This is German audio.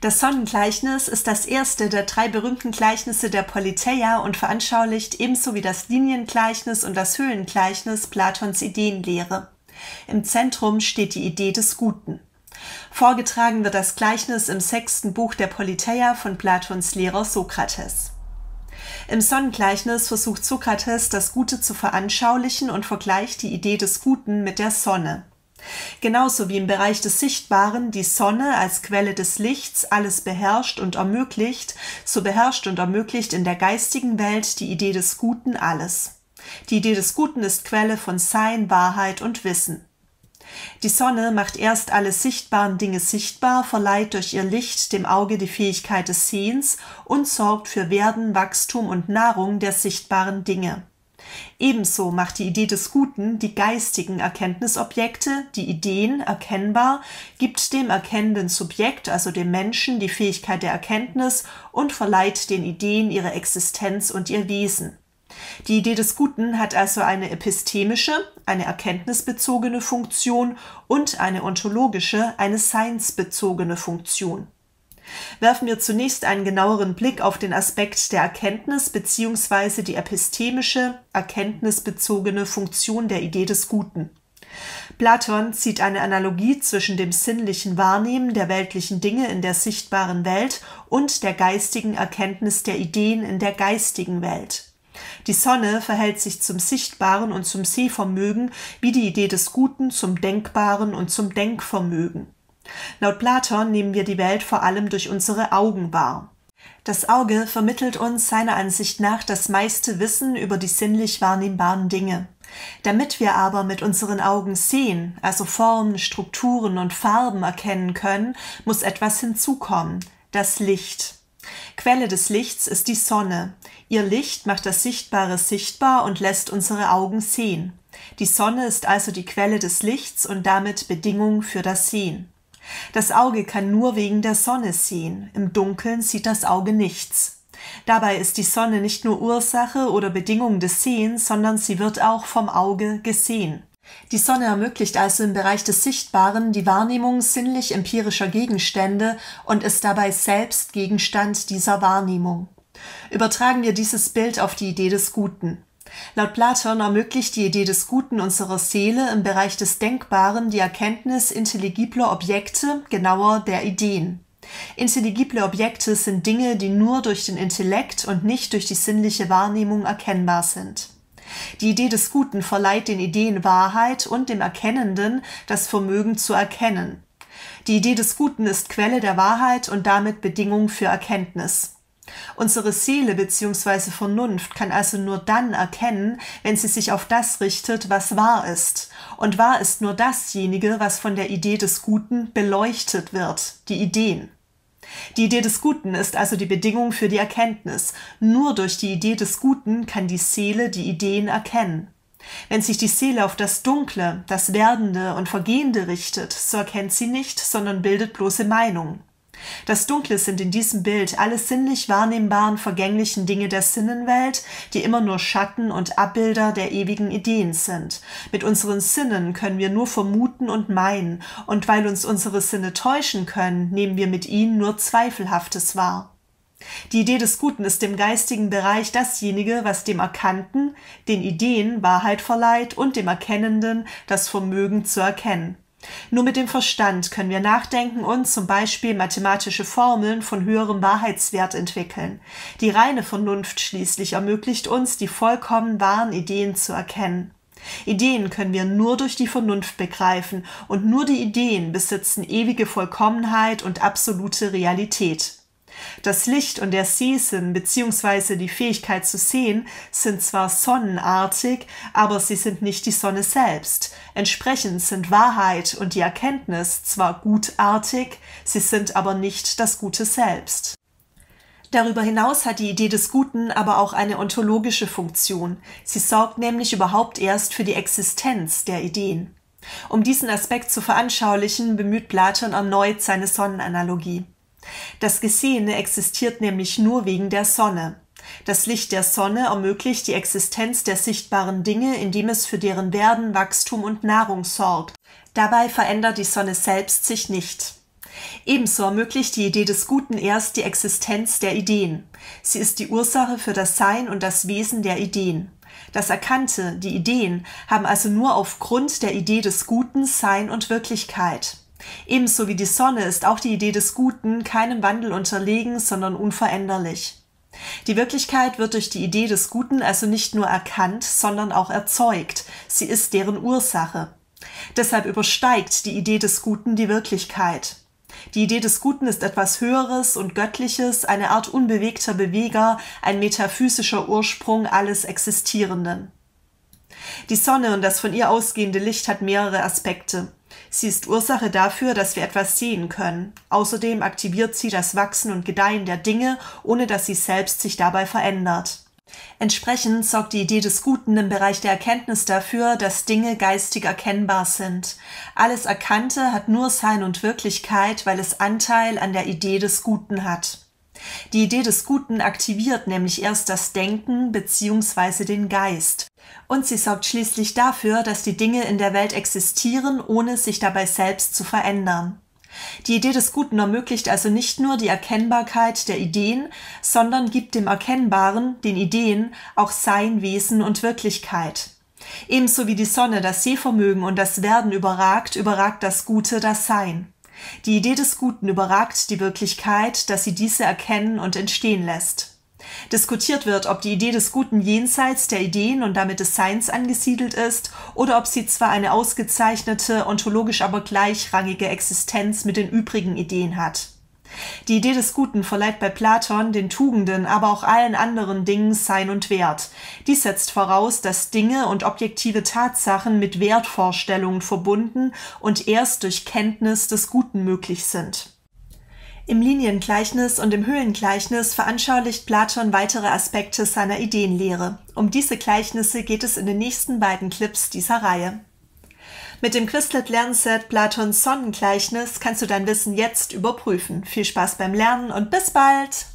Das Sonnengleichnis ist das erste der 3 berühmten Gleichnisse der Politeia und veranschaulicht ebenso wie das Liniengleichnis und das Höhlengleichnis Platons Ideenlehre. Im Zentrum steht die Idee des Guten. Vorgetragen wird das Gleichnis im 6. Buch der Politeia von Platons Lehrer Sokrates. Im Sonnengleichnis versucht Sokrates, das Gute zu veranschaulichen und vergleicht die Idee des Guten mit der Sonne. Genauso wie im Bereich des Sichtbaren die Sonne als Quelle des Lichts alles beherrscht und ermöglicht, so beherrscht und ermöglicht in der geistigen Welt die Idee des Guten alles. Die Idee des Guten ist Quelle von Sein, Wahrheit und Wissen. Die Sonne macht erst alle sichtbaren Dinge sichtbar, verleiht durch ihr Licht dem Auge die Fähigkeit des Sehens und sorgt für Werden, Wachstum und Nahrung der sichtbaren Dinge. Ebenso macht die Idee des Guten die geistigen Erkenntnisobjekte, die Ideen, erkennbar, gibt dem erkennenden Subjekt, also dem Menschen, die Fähigkeit der Erkenntnis und verleiht den Ideen ihre Existenz und ihr Wesen. Die Idee des Guten hat also eine epistemische, eine erkenntnisbezogene Funktion und eine ontologische, eine seinsbezogene Funktion. Werfen wir zunächst einen genaueren Blick auf den Aspekt der Erkenntnis bzw. die epistemische, erkenntnisbezogene Funktion der Idee des Guten. Platon zieht eine Analogie zwischen dem sinnlichen Wahrnehmen der weltlichen Dinge in der sichtbaren Welt und der geistigen Erkenntnis der Ideen in der geistigen Welt. Die Sonne verhält sich zum Sichtbaren und zum Sehvermögen, wie die Idee des Guten zum Denkbaren und zum Denkvermögen. Laut Platon nehmen wir die Welt vor allem durch unsere Augen wahr. Das Auge vermittelt uns seiner Ansicht nach das meiste Wissen über die sinnlich wahrnehmbaren Dinge. Damit wir aber mit unseren Augen sehen, also Formen, Strukturen und Farben erkennen können, muss etwas hinzukommen, das Licht. Quelle des Lichts ist die Sonne. Ihr Licht macht das Sichtbare sichtbar und lässt unsere Augen sehen. Die Sonne ist also die Quelle des Lichts und damit Bedingung für das Sehen. Das Auge kann nur wegen der Sonne sehen, im Dunkeln sieht das Auge nichts. Dabei ist die Sonne nicht nur Ursache oder Bedingung des Sehens, sondern sie wird auch vom Auge gesehen. Die Sonne ermöglicht also im Bereich des Sichtbaren die Wahrnehmung sinnlich-empirischer Gegenstände und ist dabei selbst Gegenstand dieser Wahrnehmung. Übertragen wir dieses Bild auf die Idee des Guten. Laut Platon ermöglicht die Idee des Guten unserer Seele im Bereich des Denkbaren die Erkenntnis intelligibler Objekte, genauer der Ideen. Intelligible Objekte sind Dinge, die nur durch den Intellekt und nicht durch die sinnliche Wahrnehmung erkennbar sind. Die Idee des Guten verleiht den Ideen Wahrheit und dem Erkennenden das Vermögen zu erkennen. Die Idee des Guten ist Quelle der Wahrheit und damit Bedingung für Erkenntnis. Unsere Seele bzw. Vernunft kann also nur dann erkennen, wenn sie sich auf das richtet, was wahr ist. Und wahr ist nur dasjenige, was von der Idee des Guten beleuchtet wird, die Ideen. Die Idee des Guten ist also die Bedingung für die Erkenntnis. Nur durch die Idee des Guten kann die Seele die Ideen erkennen. Wenn sich die Seele auf das Dunkle, das Werdende und Vergehende richtet, so erkennt sie nicht, sondern bildet bloße Meinung. Das Dunkle sind in diesem Bild alle sinnlich wahrnehmbaren, vergänglichen Dinge der Sinnenwelt, die immer nur Schatten und Abbilder der ewigen Ideen sind. Mit unseren Sinnen können wir nur vermuten und meinen, und weil uns unsere Sinne täuschen können, nehmen wir mit ihnen nur Zweifelhaftes wahr. Die Idee des Guten ist im geistigen Bereich dasjenige, was dem Erkannten, den Ideen Wahrheit verleiht und dem Erkennenden das Vermögen zu erkennen. Nur mit dem Verstand können wir nachdenken und zum Beispiel mathematische Formeln von höherem Wahrheitswert entwickeln. Die reine Vernunft schließlich ermöglicht uns, die vollkommen wahren Ideen zu erkennen. Ideen können wir nur durch die Vernunft begreifen und nur die Ideen besitzen ewige Vollkommenheit und absolute Realität. Das Licht und der Sehsinn bzw. die Fähigkeit zu sehen sind zwar sonnenartig, aber sie sind nicht die Sonne selbst. Entsprechend sind Wahrheit und die Erkenntnis zwar gutartig, sie sind aber nicht das Gute selbst. Darüber hinaus hat die Idee des Guten aber auch eine ontologische Funktion. Sie sorgt nämlich überhaupt erst für die Existenz der Ideen. Um diesen Aspekt zu veranschaulichen, bemüht Platon erneut seine Sonnenanalogie. Das Gesehene existiert nämlich nur wegen der Sonne. Das Licht der Sonne ermöglicht die Existenz der sichtbaren Dinge, indem es für deren Werden, Wachstum und Nahrung sorgt. Dabei verändert die Sonne selbst sich nicht. Ebenso ermöglicht die Idee des Guten erst die Existenz der Ideen. Sie ist die Ursache für das Sein und das Wesen der Ideen. Das Erkannte, die Ideen, haben also nur aufgrund der Idee des Guten Sein und Wirklichkeit. Ebenso wie die Sonne ist auch die Idee des Guten keinem Wandel unterlegen, sondern unveränderlich. Die Wirklichkeit wird durch die Idee des Guten also nicht nur erkannt, sondern auch erzeugt. Sie ist deren Ursache. Deshalb übersteigt die Idee des Guten die Wirklichkeit. Die Idee des Guten ist etwas Höheres und Göttliches, eine Art unbewegter Beweger, ein metaphysischer Ursprung alles Existierenden. Die Sonne und das von ihr ausgehende Licht hat mehrere Aspekte. Sie ist Ursache dafür, dass wir etwas sehen können. Außerdem aktiviert sie das Wachsen und Gedeihen der Dinge, ohne dass sie selbst sich dabei verändert. Entsprechend sorgt die Idee des Guten im Bereich der Erkenntnis dafür, dass Dinge geistig erkennbar sind. Alles Erkannte hat nur Sein und Wirklichkeit, weil es Anteil an der Idee des Guten hat. Die Idee des Guten aktiviert nämlich erst das Denken bzw. den Geist. Und sie sorgt schließlich dafür, dass die Dinge in der Welt existieren, ohne sich dabei selbst zu verändern. Die Idee des Guten ermöglicht also nicht nur die Erkennbarkeit der Ideen, sondern gibt dem Erkennbaren, den Ideen, auch Sein, Wesen und Wirklichkeit. Ebenso wie die Sonne das Sehvermögen und das Werden überragt, überragt das Gute das Sein. Die Idee des Guten überragt die Wirklichkeit, dass sie diese erkennen und entstehen lässt. Diskutiert wird, ob die Idee des Guten jenseits der Ideen und damit des Seins angesiedelt ist oder ob sie zwar eine ausgezeichnete, ontologisch aber gleichrangige Existenz mit den übrigen Ideen hat. Die Idee des Guten verleiht bei Platon den Tugenden, aber auch allen anderen Dingen Sein und Wert. Dies setzt voraus, dass Dinge und objektive Tatsachen mit Wertvorstellungen verbunden und erst durch Kenntnis des Guten möglich sind. Im Liniengleichnis und im Höhlengleichnis veranschaulicht Platon weitere Aspekte seiner Ideenlehre. Um diese Gleichnisse geht es in den nächsten beiden Clips dieser Reihe. Mit dem Quizlet-Lernset Platons Sonnengleichnis kannst du dein Wissen jetzt überprüfen. Viel Spaß beim Lernen und bis bald!